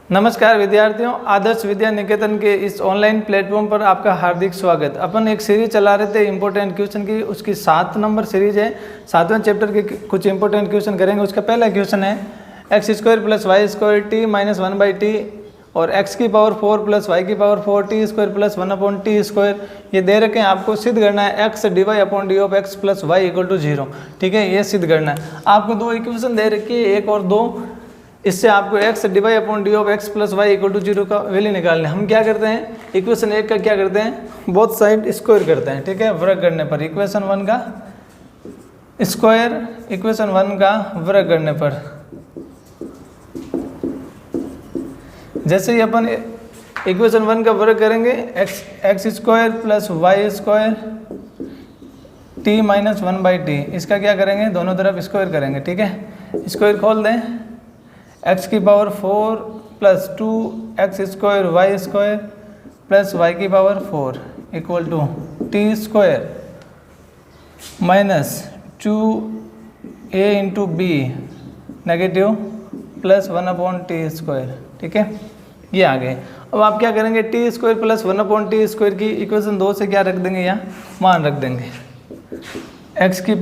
नमस्कार विद्यार्थियों, आदर्श विद्या निकेतन के इस ऑनलाइन प्लेटफॉर्म पर आपका हार्दिक स्वागत। अपन एक सीरीज चला रहे थे इम्पोर्टेंट क्वेश्चन की, उसकी 7 नंबर सीरीज है। 7वें चैप्टर के कुछ इंपॉर्टेंट क्वेश्चन करेंगे। उसका पहला क्वेश्चन है x² + y² t - 1/t और x⁴ + y⁴ t² + 1/t²। ये दे रखे हैं, आपको सिद्ध करना है x dy/d(x + y = 0। ठीक है, ये सिद्ध करना है। आपको दो इक्वेशन दे रखी है, एक और दो। इससे आपको x dy/d(x + y = 0 का वैल्यू निकालना है। हम क्या करते हैं, इक्वेशन 1 का क्या करते हैं, बोथ साइड स्क्वायर करते हैं। ठीक है, वर्ग करने पर इक्वेशन 1 का स्क्वायर, इक्वेशन 1 का वर्ग करने पर जैसे ही अपन इक्वेशन 1 का वर्ग करेंगे x² + y² t - 1/t, इसका क्या करेंगे, दोनों तरफ स्क्वायर करेंगे। ठीक है, स्क्वायर खोल दें, x⁴ + 2x² y² + y⁴ = t² - 2a b negative + 1/t²। ठीक है, ये आ गए। अब आप क्या करेंगे, t² + 1/t² की इक्वेशन 2 से क्या रख देंगे, यहाँ मान रख देंगे। x⁴ +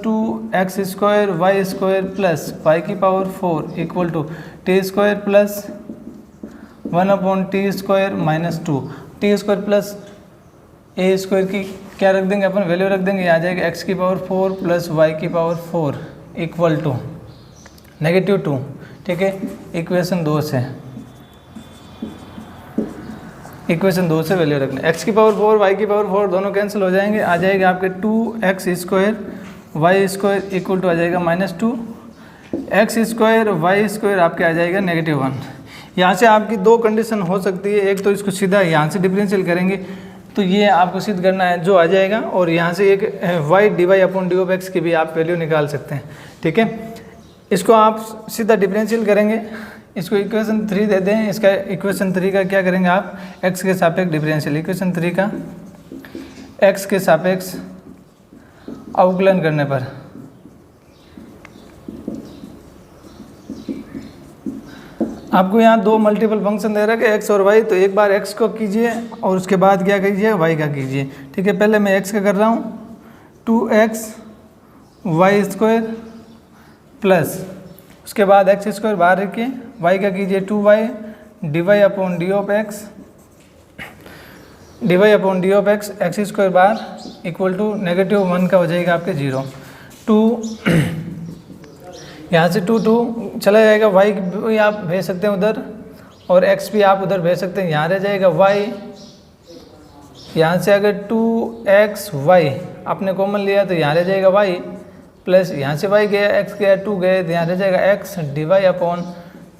2x² y² + y⁴ = t² + 1/t² - 2 t² + a² की क्या रख देंगे अपन, वैल्यू रख देंगे। आ जाएगा x⁴ + y⁴ = -2। ठीक है, इक्वेशन 2 से वैल्यू रखना। x⁴ y⁴ दोनों कैंसिल हो जाएंगे, आ जाएगा आपके 2x² y² = आ जाएगा -2, x² y² आपके आ जाएगा -1। यहाँ से आपकी दो कंडीशन हो सकती है, एक तो इसको सीधा यहाँ से डिफरेंशियल करेंगे तो ये आपको सिद्ध करना है जो आ जाएगा, और यहाँ से एक y dy/d(x) की भी आप वैल्यू निकाल सकते हैं। ठीक है, इसको आप सीधा डिफरेंशियल करेंगे, इसको इक्वेशन 3 दे दें। इसका इक्वेशन 3 का क्या करेंगे आप, x के सापेक्ष डिफरेंशियल, इक्वेशन 3 का x के सापेक्ष अवकलन करने पर आपको यहाँ दो मल्टीपल फंक्शन दे रखे x और y, तो एक बार x को कीजिए और उसके बाद क्या कीजिए, y का कीजिए। ठीक है, पहले मैं x का कर रहा हूँ, 2x y² प्लस उसके बाद x² बाहर रखिए, y का कीजिए 2y dy/dx x² बार = -1 का हो जाएगा आपके 0। 2 यहाँ से 2 चला जाएगा, y भी आप भेज सकते हैं उधर और x भी आप उधर भेज सकते हैं, यहाँ रह जाएगा y। यहाँ से अगर 2xy आपने कॉमन लिया तो यहाँ रह जाएगा y, प्लस यहाँ से y गया, x गया, 2 गए तो यहाँ रह जाएगा x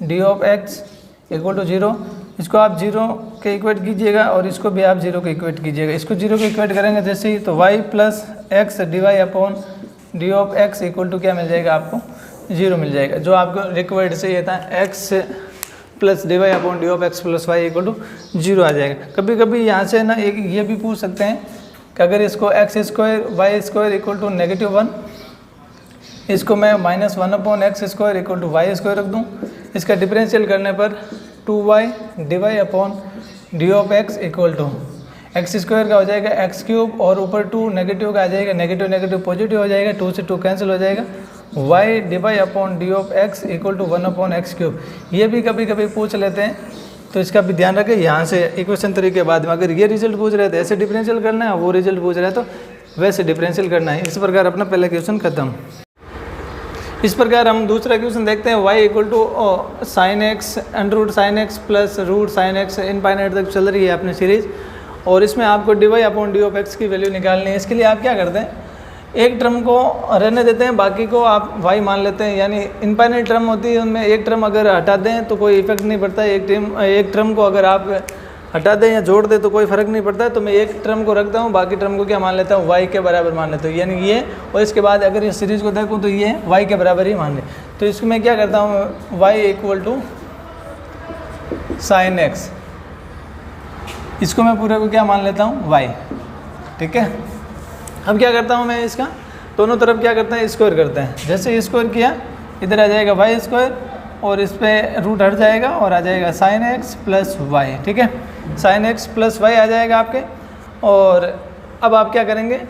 dy/dx = 0। इसको आप 0 के इक्वेट कीजिएगा और इसको भी आप 0 के इक्वेट कीजिएगा। इसको 0 के इक्वेट करेंगे जैसे ही, तो y + x dy/dx = क्या मिल जाएगा आपको, 0 मिल जाएगा। जो आपको रिक्वायर्ड चाहिए था, x + dy/dx + y = 0 आ जाएगा। कभी कभी यहाँ से ना एक ये भी पूछ सकते हैं कि अगर इसको x² y² = -1, इसको मैं -1/x² = y² रख दूँ। इसका डिफरेंशियल करने पर 2y dy/dx = x² का हो जाएगा x³ और ऊपर 2 नेगेटिव का आ जाएगा, नेगेटिव पॉजिटिव हो जाएगा, 2 से 2 कैंसिल हो जाएगा, y dy/dx = 1/x³। ये भी कभी कभी पूछ लेते हैं, तो इसका भी ध्यान रखें। यहाँ से इक्वेशन 3 के बाद में अगर ये रिजल्ट पूछ रहे हैं तो ऐसे डिफरेंशियल करना है, वो रिजल्ट पूछ रहे हैं तो वैसे डिफरेंशियल करना है। इस प्रकार अपना पहला क्वेश्चन खत्म। इस प्रकार हम दूसरा क्वेश्चन देखते हैं, y = sin x √sin x + √sin x infinite तक चल रही है अपनी सीरीज, और इसमें आपको dy/dx की वैल्यू निकालनी है। इसके लिए आप क्या करते हैं, एक टर्म को रहने देते हैं, बाकी को आप y मान लेते हैं। यानी इनफाइनाइट टर्म होती है, उनमें एक टर्म अगर हटा दें तो कोई इफेक्ट नहीं पड़ता है, एक टर्म को अगर आप हटा दें या जोड़ दें तो कोई फ़र्क नहीं पड़ता है। तो मैं एक टर्म को रखता हूँ, बाकी टर्म को क्या मान लेता हूँ, y के बराबर मान लेता हूँ, यानी ये। और इसके बाद अगर इस सीरीज़ को देखूँ तो ये y के बराबर ही मान ले। तो इसको मैं क्या करता हूँ, y = sin x, इसको मैं पूरे को क्या मान लेता हूँ, y। ठीक है, अब क्या करता हूँ मैं, इसका दोनों तरफ क्या करते हैं, स्क्वायर करते हैं। जैसे स्क्वायर किया, इधर आ जाएगा y² और इस पर रूट हट जाएगा और आ जाएगा साइन एक्स प्लस वाई। ठीक है, साइन एक्स प्लस वाई आ जाएगा आपके। और अब आप क्या करेंगे,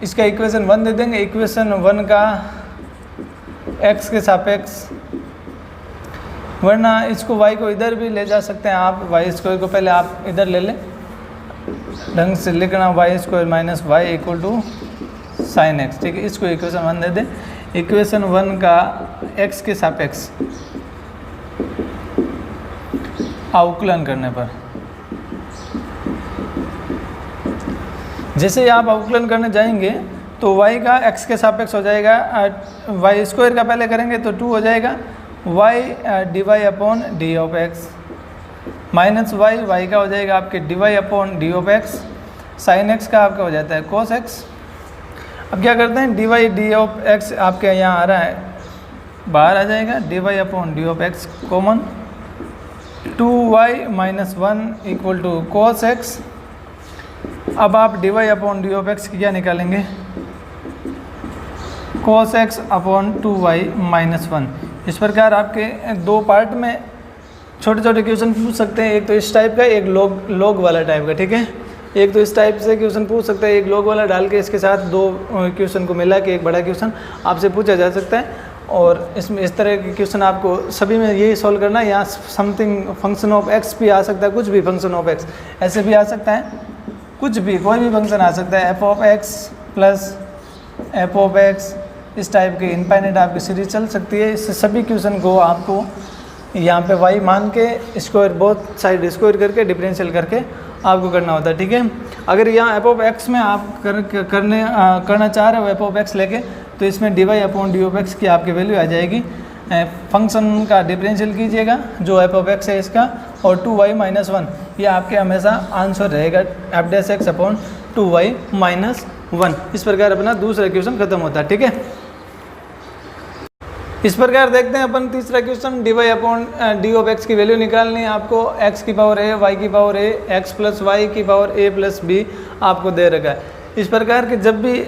इसका इक्वेशन 1 दे देंगे। इक्वेशन 1 का x के सापेक्ष, वरना इसको y को इधर भी ले जा सकते हैं आप। वाई स्क्वायर को पहले आप इधर ले लें, ढंग से लिखना y square minus y equal to sine x. ठीक है, इसको इक्वेशन 1 दे दें। इक्वेशन 1 का x के सापेक्ष अवकलन करने पर, जैसे ही आप अवकलन करने जाएंगे तो y का x के सापेक्ष हो जाएगा, वाई स्क्वायर का पहले करेंगे तो 2 हो जाएगा y d Y upon D of x minus y का हो जाएगा आपके d Y upon D of x, sine x का आपका हो जाता है कोस एक्स। अब क्या करते हैं, d y d of x आपके यहाँ आ रहा है, बाहर आ जाएगा, d Y upon D of x common, 2y minus 1 equal to cos x. अब आप d Y upon D of x की क्या निकालेंगे, कोस एक्स अपॉन 2y माइनस 1। इस प्रकार आपके दो पार्ट में छोटे छोटे क्वेश्चन पूछ सकते हैं, एक तो इस टाइप का, एक लॉग वाला टाइप का। ठीक है, एक तो इस टाइप से क्वेश्चन पूछ सकते हैं, एक लॉग वाला डाल के इसके साथ दो क्वेश्चन को मिला के एक बड़ा क्वेश्चन आपसे पूछा जा सकता है। और इसमें इस तरह के क्वेश्चन आपको सभी में यही सॉल्व करना है। यहाँ समथिंग फंक्शन ऑफ एक्स भी आ सकता है, कुछ भी फंक्शन ऑफ एक्स ऐसे भी आ सकता है, कुछ भी कोई भी फंक्शन आ सकता है, f of x plus F of x, इस टाइप के इनफाइनाइट आपकी सीरीज चल सकती है। इस सभी क्वेश्चन को आपको यहाँ पे y मान के स्क्वायर बोथ साइड स्क्वायर करके डिफरेंशियल करके आपको करना होता है। ठीक है, अगर यहाँ एफ ऑफ एक्स में आप करना चाह रहे हो एफ ऑफ एक्स लेके, तो इसमें d Y upon D of x की आपकी वैल्यू आ जाएगी। फंक्शन का डिफरेंशियल कीजिएगा जो एफ ऑफ एक्स है इसका, और 2y माइनस 1 ये आपके हमेशा आंसर रहेगा, F dash x upon 2y minus 1। इस प्रकार अपना दूसरा क्वेश्चन खत्म होता है। ठीक है, इस प्रकार देखते हैं अपन तीसरा question, d Y upon D of x की वैल्यू निकालनी है आपको। एक्स की पावर ए, वाई की power a, x plus y की पावर ए प्लस बी आपको दे रखा है। इस प्रकार के जब भी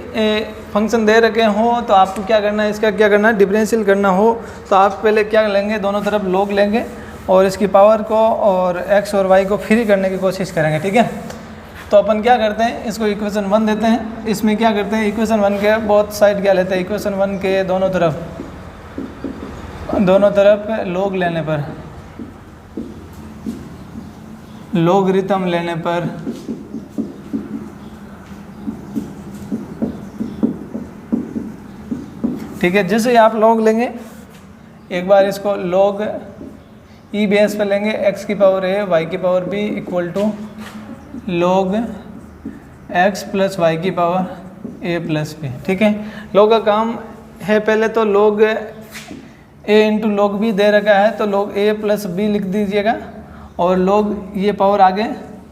फंक्शन दे रखे हो तो आपको क्या करना है, इसका क्या करना है, डिफरेंशियल करना हो तो आप पहले क्या लेंगे, दोनों तरफ लॉग लेंगे और इसकी पावर को और एक्स और वाई को फ्री करने की कोशिश करेंगे। ठीक है, तो अपन क्या करते हैं, इसको इक्वेशन 1 देते हैं। इसमें क्या करते हैं, इक्वेशन 1 के बोथ साइड क्या लेते हैं, इक्वेशन 1 के दोनों तरफ लॉग लेने पर, लॉगरिथम लेने पर ठीक है, जैसे आप लॉग लेंगे एक बार इसको लॉग ई बेस पे लेंगे, एक्स की पावर ए वाई की power b equal to log x plus y की पावर ए प्लस बी। ठीक है, लॉग का काम है, पहले तो log a into log b दे रखा है तो लॉग ए प्लस बी लिख दीजिएगा और लॉग ये पावर आगे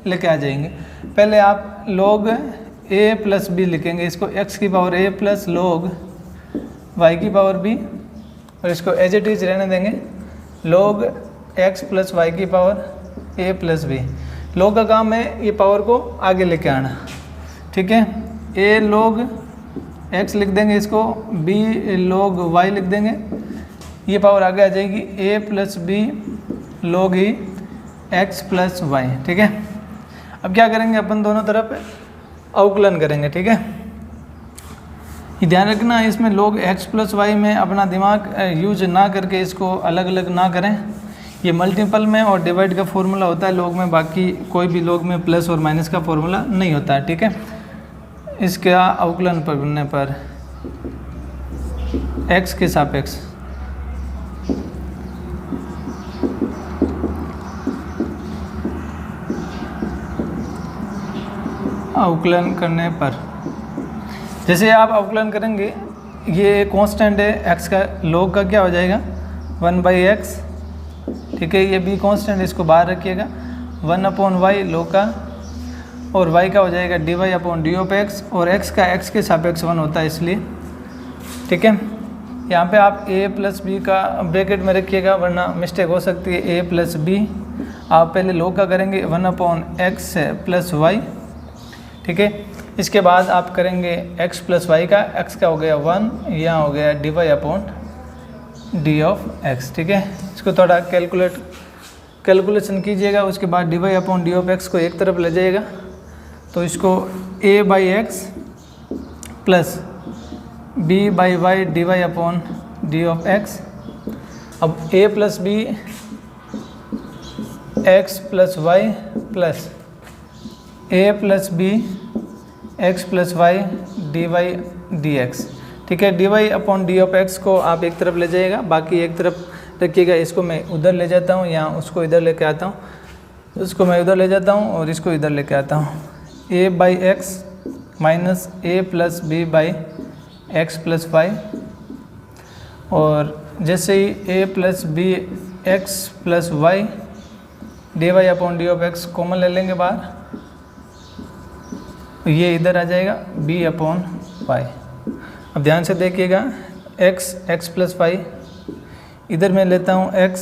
लेके आ जाएंगे। पहले आप लॉग ए प्लस बी लिखेंगे, इसको एक्स की power a plus log Y की पावर बी, और इसको एज इट इज रहने देंगे, लॉग एक्स प्लस वाई की power a plus B. Log का काम है ये पावर को आगे लेके आना। ठीक है, ए लॉग एक्स लिख देंगे, इसको बी लॉग वाई लिख देंगे, ये पावर आगे आ जाएगी ए प्लस बी लॉग ही एक्स प्लस वाई। ठीक है, अब क्या करेंगे, अपन दोनों तरफ अवकलन करेंगे। ठीक है, ये ध्यान रखना इसमें लॉग एक्स प्लस वाई में अपना दिमाग यूज ना करके इसको अलग अलग ना करें। ये मल्टीपल में और डिवाइड का फॉर्मूला होता है लॉग में, बाकी कोई भी लॉग में प्लस और माइनस का फॉर्मूला नहीं होता है। ठीक है, इसका अवकलन करने पर एक्स के सापेक्ष अवकलन करने पर, जैसे आप अवकलन करेंगे ये कांस्टेंट है एक्स का, लॉग का क्या हो जाएगा 1/x। ठीक है, ये भी कांस्टेंट, इसको बाहर रखिएगा, 1/y लॉग का, और y का हो जाएगा dy/d ऑफ x, और x का x के सापेक्ष 1 होता है इसलिए। ठीक है, यहाँ पे आप a प्लस बी का ब्रैकेट में रखिएगा वरना मिस्टेक हो सकती है। a प्लस बी आप पहले लॉग का करेंगे 1/x प्लस वाई। ठीक है, इसके बाद आप करेंगे x प्लस वाई का, x का हो गया 1, यहाँ हो गया dy/d डी ऑफ एक्स। ठीक है, इसको थोड़ा कैलकुलेशन कीजिएगा, उसके बाद dy upon D of x को एक तरफ ले जाइएगा, तो इसको a by x plus b by y d Y upon D of x. अब a plus b x plus y plus a plus b x plus y d y d x. ठीक है, d Y upon D of x को आप एक तरफ ले जाइएगा, बाकी एक तरफ रखिएगा। इसको मैं उधर ले जाता हूँ या उसको इधर लेके आता हूँ, उसको मैं उधर ले जाता हूँ और इसको इधर लेके आता हूँ। a by x minus a plus b by x plus y, और जैसे ही a plus b x plus y d Y upon D of x common ले लेंगे बाहर, तो ये इधर आ जाएगा b अपॉन वाई। अब ध्यान से देखिएगा, x प्लस वाई, इधर मैं लेता हूँ x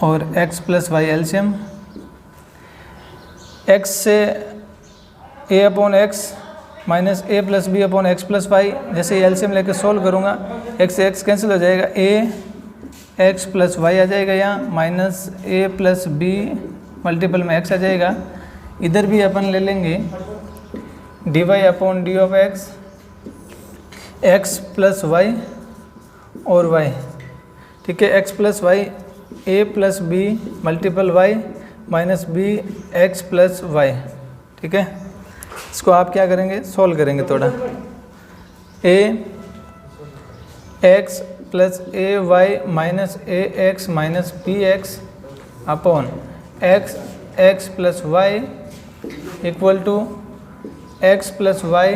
और x plus y LCM. x से a upon x minus a plus b upon x plus y, जैसे एलसीएम लेकर सोल्व करूँगा x से x कैंसिल हो जाएगा, a x प्लस वाई आ जाएगा यहाँ, minus a plus b multiple में x आ जाएगा। इधर भी अपन ले लेंगे d Y upon D of x, x plus y और y। ठीक है, x plus y a plus b multiple y minus B x plus y. ठीक है, इसको आप क्या करेंगे, सॉल्व करेंगे थोड़ा। a x plus a y minus a x minus B x upon x x plus y equal to x plus y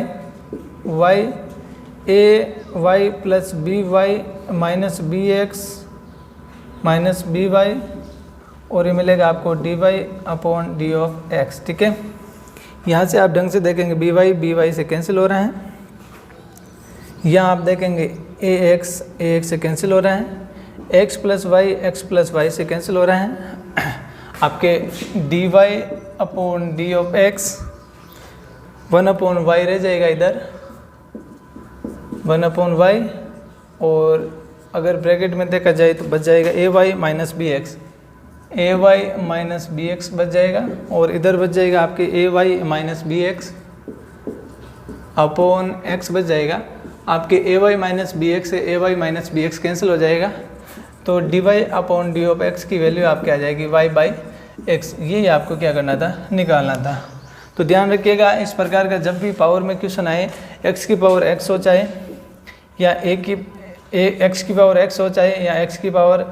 y a y plus b y minus B x minus b y, और ये मिलेगा आपको d Y upon D of x. ठीक है, यहाँ से आप ढंग से देखेंगे बी वाई से कैंसिल हो रहे हैं, यहाँ आप देखेंगे ए एक्स से कैंसिल हो रहे हैं, एक्स प्लस वाई से कैंसिल हो रहे हैं। आपके d Y upon D of x 1 upon y रह जाएगा इधर, 1 अपॉन वाई, और अगर ब्रैकेट में देखा जाए तो बच जाएगा A Y minus B X, A Y minus B X बच जाएगा, और इधर बच जाएगा आपके A Y minus B x upon X बच जाएगा। आपके A Y minus B X से A Y minus B X cancel हो जाएगा, तो D Y upon D of x की वैल्यू आपके आ जाएगी वाई बाई एक्स। यही आपको क्या करना था, निकालना था। तो ध्यान रखिएगा, इस प्रकार का जब भी पावर में क्वेश्चन आए, एक्स की पावर एक्स हो चाहे या एक्स की पावर एक्स हो चाहे या एक्स की पावर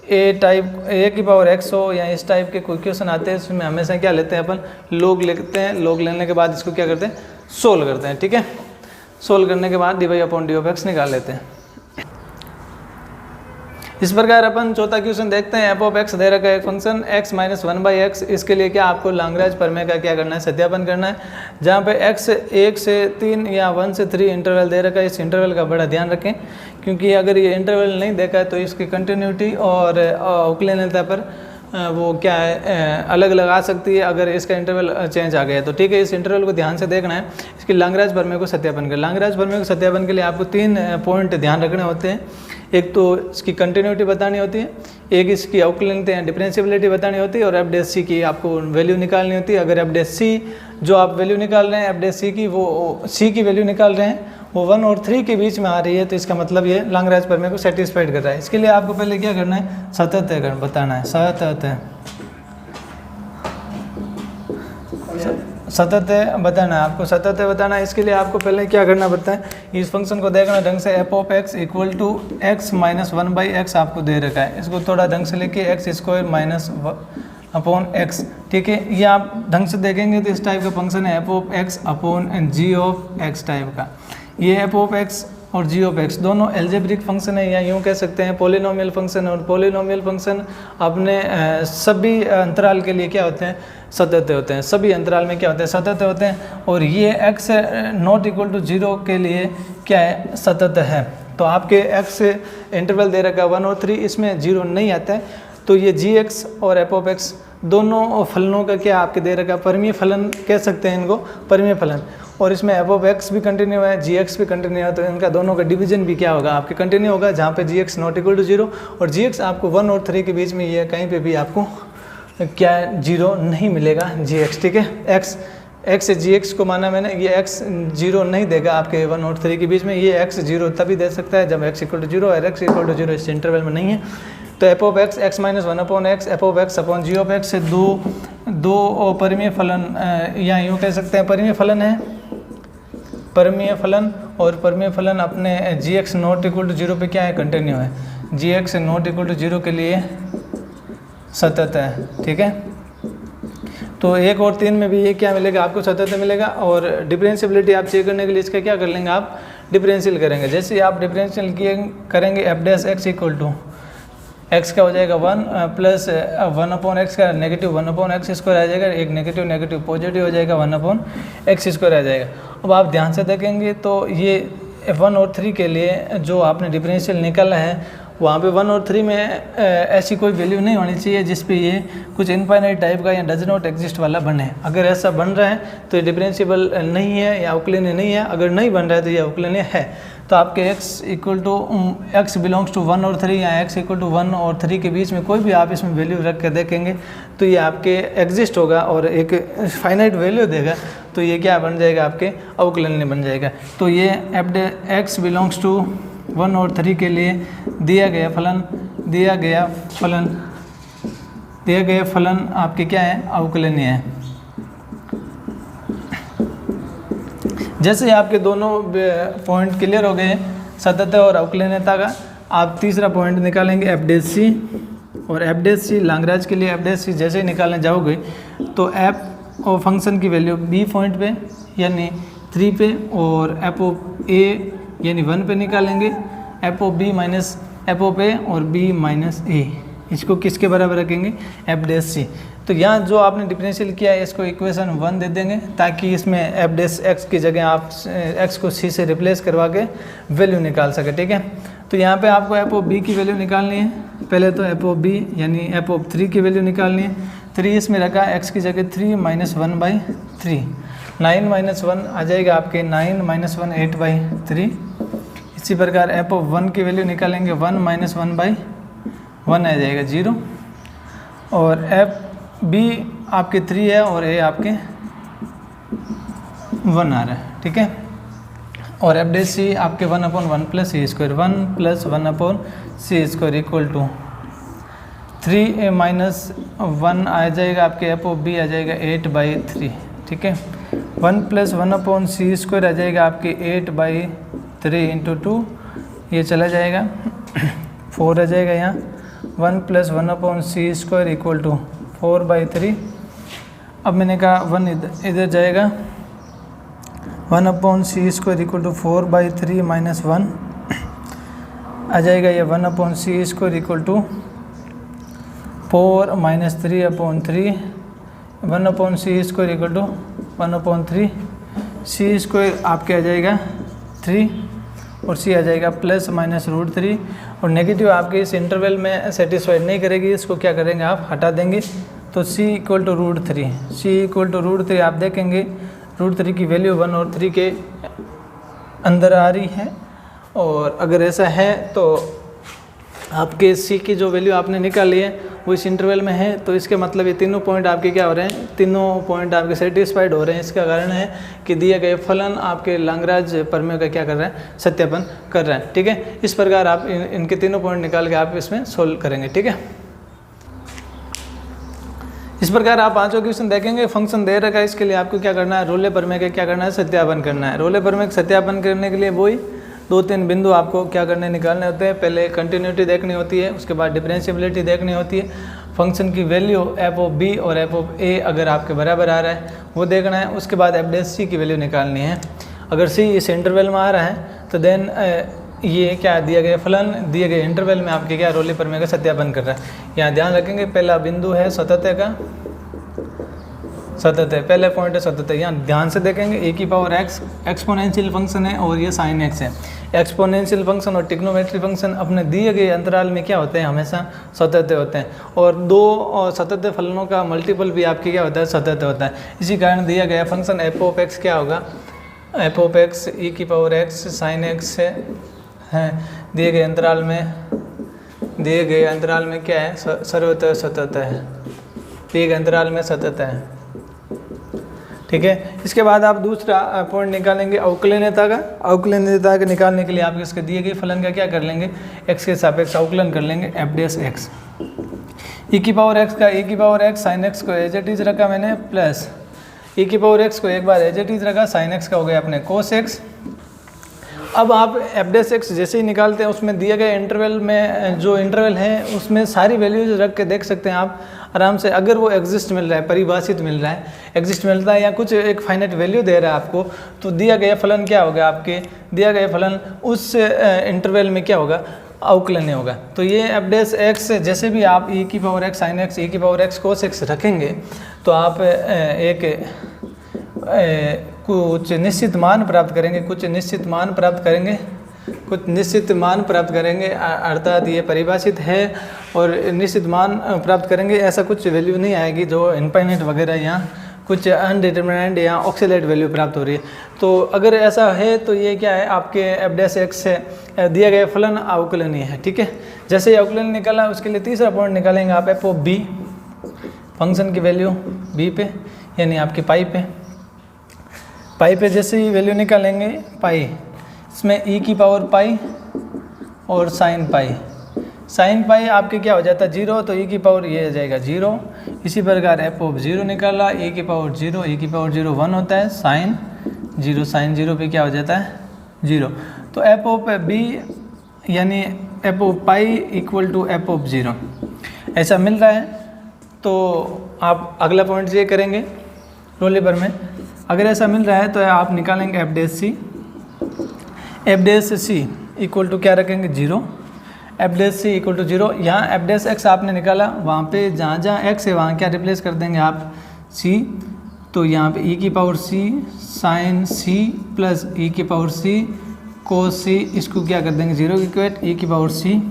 ए की पावर एक्स हो, या इस टाइप के कोई क्वेश्चन आते हैं, उसमें हमेशा क्या लेते हैं अपन, लोग लेते हैं। लोग लेने के बाद इसको क्या करते हैं, सोल्व करते हैं। ठीक है, सोल्व करने के बाद d Y upon D of x निकाल लेते हैं। इस प्रकार अपन चौथा क्वेश्चन देखते हैं। एफ ऑफ एक्स दे रखा है फंक्शन x माइनस 1/x। इसके लिए क्या आपको लैग्रेंज प्रमेय का क्या करना है, सत्यापन करना है। जहाँ पे x 1 से 3 या 1 से 3 इंटरवल दे रखा है, इस इंटरवल का बड़ा ध्यान रखें, क्योंकि अगर ये इंटरवल नहीं देखा है तो इसकी कंटिन्यूटी और अवकलनीयता पर वो क्या है, अलग अलग आ सकती है अगर इसका इंटरवल चेंज आ गया तो। ठीक है, इस इंटरवल को ध्यान से देखना है। इसकी लैग्रेंज प्रमेय को सत्यापन कर, लैग्रेंज प्रमेय को सत्यापन के लिए आपको 3 पॉइंट ध्यान रखने होते हैं। एक तो इसकी कंटिन्यूटी बतानी होती है, एक इसकी अवकलनीयता या डिफरेंशिएबिलिटी बतानी होती है, और एफ डैश सी की आपको वैल्यू निकालनी होती है। अगर एफ डैश सी जो आप वैल्यू निकाल रहे हैं, एफ डैश सी की वो सी की वैल्यू निकाल रहे हैं, वो 1 और 3 के बीच में आ रही है, तो इसका मतलब ये लैग्रेंज प्रमेय को सेटिस्फाइड कर रहा है। इसके लिए आपको पहले क्या करना है, सतत बताना है। सतत बताना है आपको, सतत बताना है। इसके लिए आपको पहले क्या करना पड़ता है, इस फंक्शन को देखना ढंग से। F of x equal to x minus 1/x आपको दे रखा है। इसको थोड़ा ढंग से लेके x square minus upon x. ठीक है, ये आप ढंग से देखेंगे तो इस टाइप का फंक्शन है, f of x upon g of x type का। ये एफ ऑफ एक्स और जी ऑफ एक्स दोनों एल्जेब्रिक फंक्शन है, या यूँ कह सकते हैं पॉलिनोमियल फंक्शन। और पॉलिनोमियल फंक्शन अपने सभी अंतराल के लिए क्या होते हैं, सतत होते हैं। सभी अंतराल में क्या होते हैं, सतत होते हैं। और ये x नॉट इक्वल टू 0 के लिए क्या है, सतत है। तो आपके x इंटरवल दे रखा है 1 और 3, इसमें 0 नहीं आता है। तो ये gx और एफ ऑफ एक्स दोनों फलनों का क्या आपके दे रखा है, परमीय फलन कह सकते हैं इनको, परमीय फलन। और इसमें एफ ऑफ एक्स भी कंटिन्यू है, जी एक्स भी कंटिन्यू है, तो इनका दोनों का डिवीजन भी क्या होगा आपके कंटिन्यू होगा, जहाँ पे जी एक्स नॉट इक्वल टू 0 और जी एक्स आपको 1 और 3 के बीच में ये कहीं पे भी आपको क्या 0 नहीं मिलेगा जी एक्स, ठीक है। एक्स से जी एक्स को माना मैंने, ये एक्स 0 नहीं देगा आपके 1 और 3 के बीच में, ये एक्स 0 तभी दे सकता है जब एक्स इक्वल टू 0 और एक्स इक्वल टू 0 इस इंटरवल में नहीं है। तो f of x x minus 1 upon x f of x upon g of x से दो परिमेय फलन, या यूँ कह सकते हैं परिमेय फलन है, परिमेय फलन, और परिमेय फलन अपने जी एक्स नॉट इक्वल टू 0 पे क्या है कंटिन्यू है, जी एक्स नॉट इक्वल टू 0 के लिए सतत है, ठीक है। तो 1 और 3 में भी ये क्या मिलेगा आपको सतत मिलेगा। और डिफरेंशियबिलिटी आप चेक करने के लिए इसका क्या कर लेंगे आप डिफरेंशियल करेंगे। जैसे आप डिफरेंशियल करेंगे f dash x equal to x का हो जाएगा 1 प्लस 1 अपॉन एक्स का नेगेटिव 1 अपॉन एक्स स्क्वायर आ जाएगा, एक नेगेटिव नेगेटिव पॉजिटिव हो जाएगा 1 अपॉन एक्स स्क्वायर आ जाएगा। अब आप ध्यान से देखेंगे तो ये 1 और 3 के लिए जो आपने डिफरेंशियल निकाला है वहाँ पे 1 और 3 में ऐसी कोई वैल्यू नहीं होनी चाहिए जिस पे ये कुछ इनफाइनाइट टाइप का या डज नॉट एग्जिस्ट वाला बने। अगर ऐसा बन रहा है तो ये डिफरेंशिएबल नहीं है या अवकलनीय नहीं है, अगर नहीं बन रहा है तो ये अवकलनीय है। तो आपके x equal to x belongs to 1 और 3 या x इक्वल टू 1 और 3 के बीच में कोई भी आप इसमें वैल्यू रख के देखेंगे तो ये आपके एग्जिस्ट होगा और एक फाइनाइट वैल्यू देगा, तो ये क्या बन जाएगा आपके अवकलनीय बन जाएगा। तो ये x बिलोंग्स टू 1 और 3 के लिए दिया गया फलन आपके क्या है अवकलनीय है। जैसे ही आपके दोनों पॉइंट क्लियर हो गए सतत और अवकलनीयता का, आप तीसरा पॉइंट निकालेंगे एफ डैश सी, और एफ डैश सी लाग्रांज के लिए एफ डैश सी जैसे ही निकालने जाओगे तो एफ और फंक्शन की वैल्यू बी पॉइंट पे यानी 3 पे और एफ ऑफ ए यानी 1 पे निकालेंगे, F of B minus F of A और बी माइनस ए, इसको किसके बराबर रखेंगे एफ डैश सी। तो यहाँ जो आपने डिफरेंशियल किया है इसको इक्वेशन 1 दे देंगे ताकि इसमें एफ डैश एक्स की जगह आप एक्स को सी से रिप्लेस करवा के वैल्यू निकाल सके, ठीक है। तो यहाँ पे आपको एफ ऑफ बी की वैल्यू निकालनी है। पहले तो एफ ऑफ बी यानी एफ ऑफ 3 की वैल्यू निकालनी है। 3 इसमें रखा एक्स की जगह 3 माइनस 1/3, 9 माइनस 1 आ जाएगा आपके 9 माइनस 1 8/3। इसी प्रकार एफ ऑफ 1 की वैल्यू निकालेंगे 1 माइनस 1/1 आ जाएगा 0, और एफ बी आपके 3 है और ए आपके 1 आ रहा है, ठीक है। और एफ डैश सी आपके 1/1 plus c square 1 plus 1/c square equal to 3 minus 1 आ जाएगा आपके एफ ऑफ बी आ जाएगा 8/3, ठीक है। 1 प्लस 1/c स्क्वायर आ जाएगा आपके 8/3 इंटू 2, ये चला जाएगा 4 आ जाएगा यहाँ। 1 plus 1/c square equal to 4/3। अब मैंने कहा 1 इधर जाएगा, 1/c square equal to 4/3 minus 1 आ जाएगा ये 1/c square equal to 4 minus 3/3। 1/c square equal to 1/3, c square आपके आ जाएगा 3 और c आ जाएगा प्लस माइनस √3, और नेगेटिव आपके इस इंटरवल में सेटिस्फाइड नहीं करेगी, इसको क्या करेंगे आप हटा देंगे। तो c equal to √3, c equal to √3 आप देखेंगे √3 की वैल्यू 1 और 3 के अंदर आ रही है, और अगर ऐसा है तो आपके c की जो वैल्यू आपने निकाली है वो इस इंटरवल में है, तो इसके मतलब ये तीनों पॉइंट आपके क्या हो रहे हैं, तीनों पॉइंट आपके सेटिस्फाइड हो रहे हैं। इसका कारण है कि दिए गए फलन आपके लाग्रांज प्रमेय का क्या कर रहा है सत्यापन कर रहा है, ठीक है। इस प्रकार आप इनके तीनों पॉइंट निकाल के आप इसमें सोल्व करेंगे, ठीक है। इस प्रकार आप पांचों क्वेश्चन देखेंगे, फंक्शन दे रखा है, इसके लिए आपको क्या करना है रोले प्रमेय का क्या करना है सत्यापन करना है। रोले प्रमेय का सत्यापन करने के लिए वही 2-3 बिंदु आपको क्या करने निकालने होते हैं। पहले कंटिन्यूटी देखनी होती है, उसके बाद डिफरेंशिएबिलिटी देखनी होती है, फंक्शन की वैल्यू एफ ऑफ बी और एफ ऑफ ए अगर आपके बराबर आ रहा है वो देखना है। उसके बाद एफ डैश सी की वैल्यू निकालनी है। अगर सी इस इंटरवल में आ रहा है तो देन ये क्या दिया गया फलन दिए गए इंटरवल में आपके क्या रोले प्रमेय का सत्यापन कर रहा है। यहाँ ध्यान रखेंगे पहला बिंदु है सतत का, सतत है, पहले पॉइंट है सतत है। यहाँ ध्यान से देखेंगे ए की पावर एक्स एक्सपोनेंशियल फंक्शन है और ये साइन एक्स है। एक्सपोनेंशियल फंक्शन और ट्रिग्नोमेट्री फंक्शन अपने दिए गए अंतराल में क्या होते हैं हमेशा सतत होते हैं, और दो सतत फलनों का मल्टीपल भी आपके क्या होता है सतत होता है। इसी कारण दिया गया फंक्शन एफ ऑफ एक्स क्या होगा एफ ऑफ एक्स ई की पावर एक्स साइन एक्स है दिए गए अंतराल में क्या है, सर्वतः सतत है, दिए गए अंतराल में सतत है। ठीक है, इसके बाद आप दूसरा पॉइंट निकालेंगे अवकलनीयता का। अवकलनीयता के निकालने के लिए आप इसके दिए गए फलन का क्या कर लेंगे, एक्स के सापेक्ष अवकलन कर लेंगे, एफ डैश एक्स ई की पावर एक्स का ई की पावर एक्स साइन एक्स को एज इट इज रखा मैंने, प्लस ई की पावर एक्स को एक बार एज इट इज रखा, साइन एक्स का हो गया अपने कोस एक्स। अब आप एफ डैश एक्स जैसे ही निकालते हैं उसमें दिए गए इंटरवल में जो इंटरवल है उसमें सारी वैल्यूज रख के देख सकते हैं आप आराम से। अगर वो एग्जिस्ट मिल रहा है, परिभाषित मिल रहा है, एग्जिस्ट मिलता है या कुछ एक फाइनाइट वैल्यू दे रहा है आपको, तो दिया गया फलन क्या होगा, आपके दिया गया फलन उस इंटरवल में क्या होगा, अवकलनीय होगा। तो ये एफ डैश एक्स जैसे भी आप ई की पावर एक्स साइन एक्स ई की पावर एक्स कोस एक्स रखेंगे तो आप कुछ निश्चित मान प्राप्त करेंगे, अर्थात ये परिभाषित है और निश्चित मान प्राप्त करेंगे। ऐसा कुछ वैल्यू नहीं आएगी जो इनफाइनाइट वगैरह या कुछ अनडिटरमिनेंट या ऑक्सीलेट वैल्यू प्राप्त हो रही है। तो अगर ऐसा है तो ये क्या है, आपके एफ डैश एक्स से दिया गया फलन अवकलनीय है। ठीक है, जैसे ही अवकलन निकाला उसके लिए तीसरा पॉइंट निकालेंगे आप एफ ऑफ बी, फंक्शन की वैल्यू बी पे यानी आपकी पाई पे जैसे ही वैल्यू निकालेंगे पाई, इसमें ई की पावर पाई और साइन पाई आपके क्या हो जाता है 0, तो ई की पावर ये आ जाएगा 0। इसी प्रकार एफ ऑफ 0 निकाला, ई की पावर 0 1 होता है, साइन 0 पे क्या हो जाता है 0। तो एफ ऑफ बी यानी f of pi equal to f of 0 ऐसा मिल रहा है। तो आप अगला पॉइंट ये करेंगे रोल नंबर में, अगर ऐसा मिल रहा है तो आप निकालेंगे f dash c equal to क्या रखेंगे 0, f dash c equal to 0। यहाँ एफ डैश एक्स आपने निकाला, वहाँ पे जहाँ एक्स है वहाँ क्या रिप्लेस कर देंगे आप सी, तो यहाँ पे ई की power c sine c plus ई की पावर सी कोस सी, इसको क्या कर देंगे 0 इक्वेट, ई की power c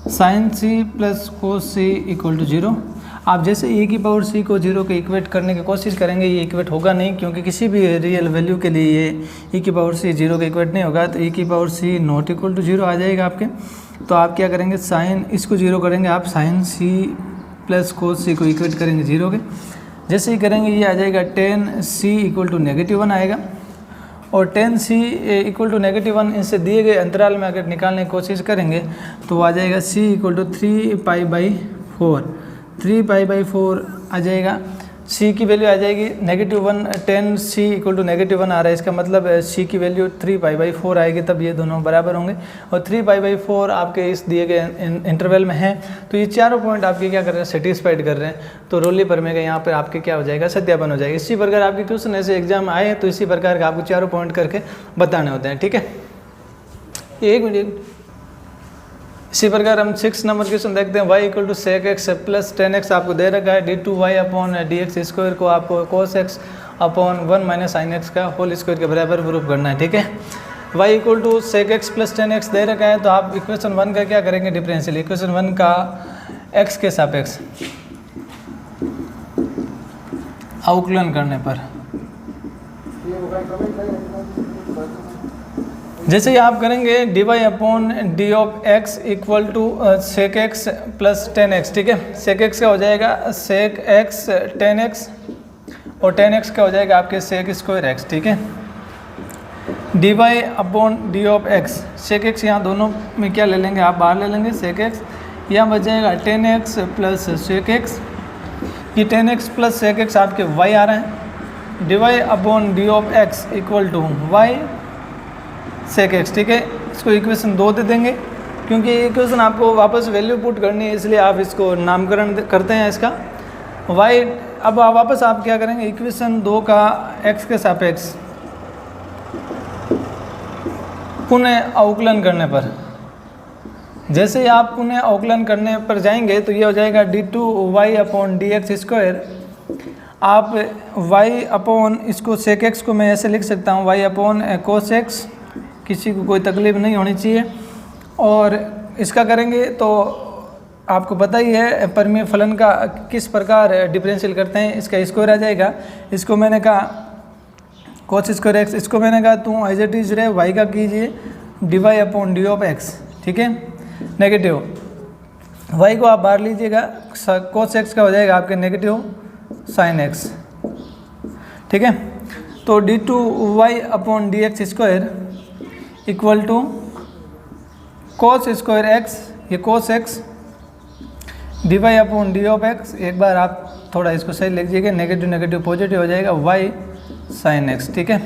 sine c plus cos c equal to 0। आप जैसे ई की पावर सी को 0 के इक्वेट करने की कोशिश करेंगे, ये इक्वेट होगा नहीं, क्योंकि किसी भी रियल वैल्यू के लिए ये ई की पावर सी 0 के इक्वेट नहीं होगा। तो ई की power c not equal to 0 आ जाएगा आपके। तो आप क्या करेंगे, साइन इसको 0 करेंगे, आप साइन सी प्लस कोस सी को इक्वेट करेंगे 0 के। जैसे ही करेंगे ये आ जाएगा टेन सी इक्वल टू -1 आएगा, और टेन सी इक्वल टू -1 इनसे दिए गए अंतराल में अगर निकालने की कोशिश करेंगे तो आ जाएगा सी इक्वल टू 3π/4 आ जाएगा। सी की वैल्यू आ जाएगी -1, टेन सी इक्वल टू -1 आ रहा है, इसका मतलब सी की वैल्यू 3π/4 आएगी, तब ये दोनों बराबर होंगे। और 3π/4 आपके इस दिए गए इंटरवल में है। तो ये चारों पॉइंट आपके क्या कर रहे हैं, सेटिस्फाइड कर रहे हैं। तो रोली प्रमेय का यहाँ पर आपके क्या हो जाएगा, सत्यापन हो जाएगा। इसी प्रकार आपके क्वेश्चन ऐसे एग्जाम आए तो इसी प्रकार का आपको चारों पॉइंट करके बताने होते हैं। ठीक है, एक मिनट। इसी प्रकार हम 6 नंबर क्वेश्चन देखते हैं। y equal to sec x plus 10x आपको दे रखा है, d2y अपॉन dx स्क्वायर को आपको cos x upon 1 minus sine x का होल स्क्वायर के बराबर प्रूफ करना है। ठीक है, y equal to sec x plus 10x दे रखा है, तो आप इक्वेशन 1 का क्या करेंगे, डिफरेंशियल इक्वेशन 1 का x के सापेक्ष अवकलन करने पर जैसे ही आप करेंगे dy upon D of x equal to sec x plus 10x। ठीक है, सेक एक्स का हो जाएगा सेक एक्स 10x और 10x का हो जाएगा आपके सेक स्क्वायर एक्स। ठीक है, dy upon D of x, sec x यहाँ दोनों में क्या ले लेंगे, आप बाहर ले लेंगे सेक एक्स, यहाँ बच जाएगा 10x प्लस सेक एक्स। ये 10x प्लस सेक एक्स आपके y आ रहा है, dy upon D of x equal to y sec x. ठीक है, इसको इक्वेशन 2 दे देंगे, क्योंकि इक्वेशन आपको वापस वैल्यू पुट करनी है, इसलिए आप इसको नामकरण करते हैं इसका y। अब वापस आप क्या करेंगे, इक्वेशन 2 का x के सापेक्ष पुनः अवकलन करने पर, जैसे ही आप पुनः अवकलन करने पर जाएंगे तो ये हो जाएगा d2y अपॉन dx स्क्वायर। आप y अपॉन इसको सेक एक्स को मैं ऐसे लिख सकता हूँ y अपॉन कोस एक्स, किसी को कोई तकलीफ नहीं होनी चाहिए। और इसका करेंगे तो आपको पता ही है परिमेय फलन का किस प्रकार डिफरेंशियल करते हैं, इसका स्क्वायर आ जाएगा। इसको मैंने कहा कोस स्क्वायर एक्स, इसको मैंने कहा तू एज इट इज रहे वाई का कीजिए Dibai upon D of x, ठीक है। नेगेटिव वाई को आप बाहर लीजिएगा, कोस एक्स का हो जाएगा आपके नेगेटिव साइन एक्स, ठीक है। तो D two Y upon D x square equal to cos square X, ये cos X D Y upon D of X, एक बार आप थोड़ा इसको सही लिख लीजिएगा, नेगेटिव नेगेटिव पॉजिटिव हो जाएगा वाई साइन एक्स, ठीक है।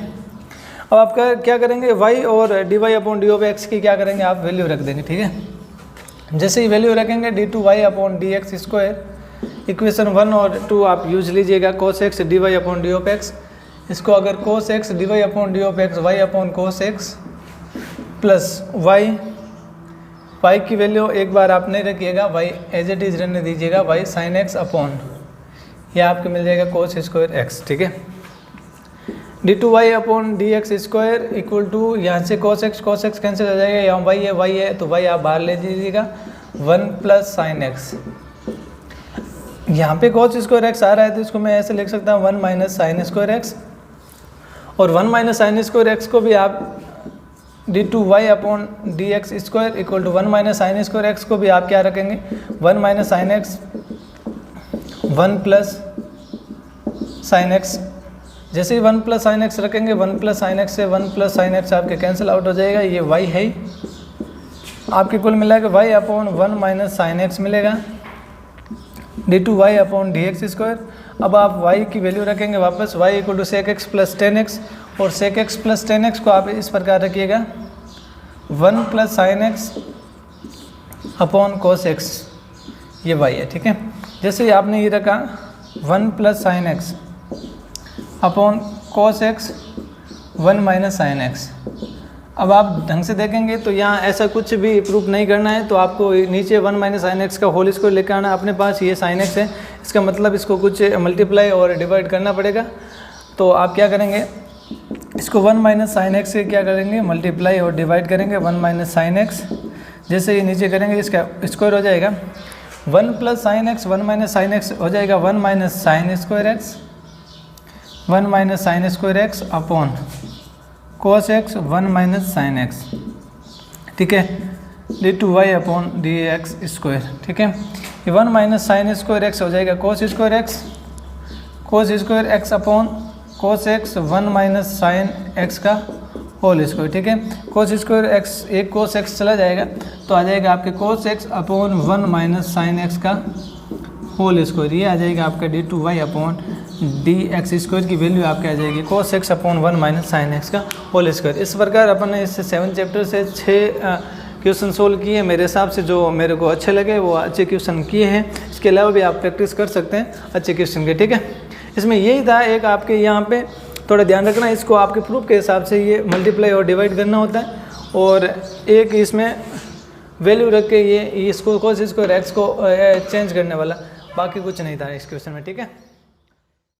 अब आप क्या करेंगे, वाई और d Y upon D of x की क्या करेंगे, आप वैल्यू रख देंगे, ठीक है। जैसे ही वैल्यू रखेंगे d two Y upon D x square, equation 1 और 2 आप यूज लीजिएगा, cos x d Y upon D of x, इसको अगर cos x d Y upon D of x y upon cos x plus y, y की value एक बार आप नहीं रखिएगा, वाई एज इट इज रहने दीजिएगा, वाई साइन एक्स अपॉन यह आपके मिल जाएगा कोस स्क्वायर एक्स, ठीक है। D two Y upon D x square equal to यहाँ से कोस एक्स कैंसिल हो जाएगा, यहाँ वाई है तो वाई आप बाहर ले लीजिएगा, 1 प्लस साइन एक्स, यहाँ पे कोस स्क्वायर एक्स आ रहा है तो इसको मैं ऐसे लिख सकता हूँ 1 माइनस साइन स्क्वायर एक्स, और 1 माइनस साइन स्क्वायर एक्स को भी आप d two Y upon D x square equal to 1 minus sine square x को भी आप क्या रखेंगे, 1 minus sine x 1 plus sine x, जैसे ही 1 प्लस साइन एक्स रखेंगे 1 प्लस साइन एक्स से 1 प्लस साइन एक्स आपके कैंसिल आउट हो जाएगा, ये वाई है, आपके कुल मिला के Y upon 1 minus sine X मिलेगा D two Y upon D x square. अब आप वाई की वैल्यू रखेंगे वापस, Y equal to sec x plus 10x, और सेक एक्स प्लस 10x को आप इस प्रकार रखिएगा 1 plus sine x upon cos x, ये वाई है, ठीक है। जैसे ही आपने ये रखा 1 plus sine x upon cos x 1 minus sine x, अब आप ढंग से देखेंगे तो यहाँ ऐसा कुछ भी प्रूफ नहीं करना है, तो आपको नीचे 1 माइनस साइन एक्स का होल स्क्वायर लेकर आना, अपने पास ये साइन एक्स है, इसका मतलब इसको कुछ मल्टीप्लाई और डिवाइड करना पड़ेगा, तो आप क्या करेंगे, इसको 1 माइनस साइन एक्स से क्या करेंगे, मल्टीप्लाई और डिवाइड करेंगे 1 माइनस साइन एक्स, जैसे ये नीचे करेंगे इसका स्क्वायर हो जाएगा 1 plus sine x 1 minus sine x हो जाएगा 1 minus sine square x, 1 minus sine square x upon cos x 1 minus sine x, ठीक है, d two Y upon D x square, ठीक है। ये 1 माइनस साइन स्क्वायर एक्स हो जाएगा कोस square x upon cos x 1 minus sine x का whole square, ठीक है। कोस स्क्वायर एक्स, एक कोस एक्स चला जाएगा तो आ जाएगा आपके cos x upon 1 minus sine x का होल स्क्वायर, ये आ जाएगा आपका d two Y upon D x square की वैल्यू आपके आ जाएगी cos x upon 1 minus sine x का होल स्क्वायर। इस प्रकार अपन ने इससे 7 चैप्टर से 6 क्वेश्चन सोल्व किए, मेरे हिसाब से जो मेरे को अच्छे लगे वो अच्छे क्वेश्चन किए हैं, इसके अलावा भी आप प्रैक्टिस कर सकते हैं अच्छे क्वेश्चन के, ठीक है। इसमें यही था, एक आपके यहाँ पे थोड़ा ध्यान रखना, इसको आपके प्रूफ के हिसाब से ये मल्टीप्लाई और डिवाइड करना होता है, और एक इसमें वैल्यू रख के ये इसको कोस स्क्वायर एक्स को चेंज करने वाला, बाकी कुछ नहीं था इस क्वेश्चन में, ठीक है।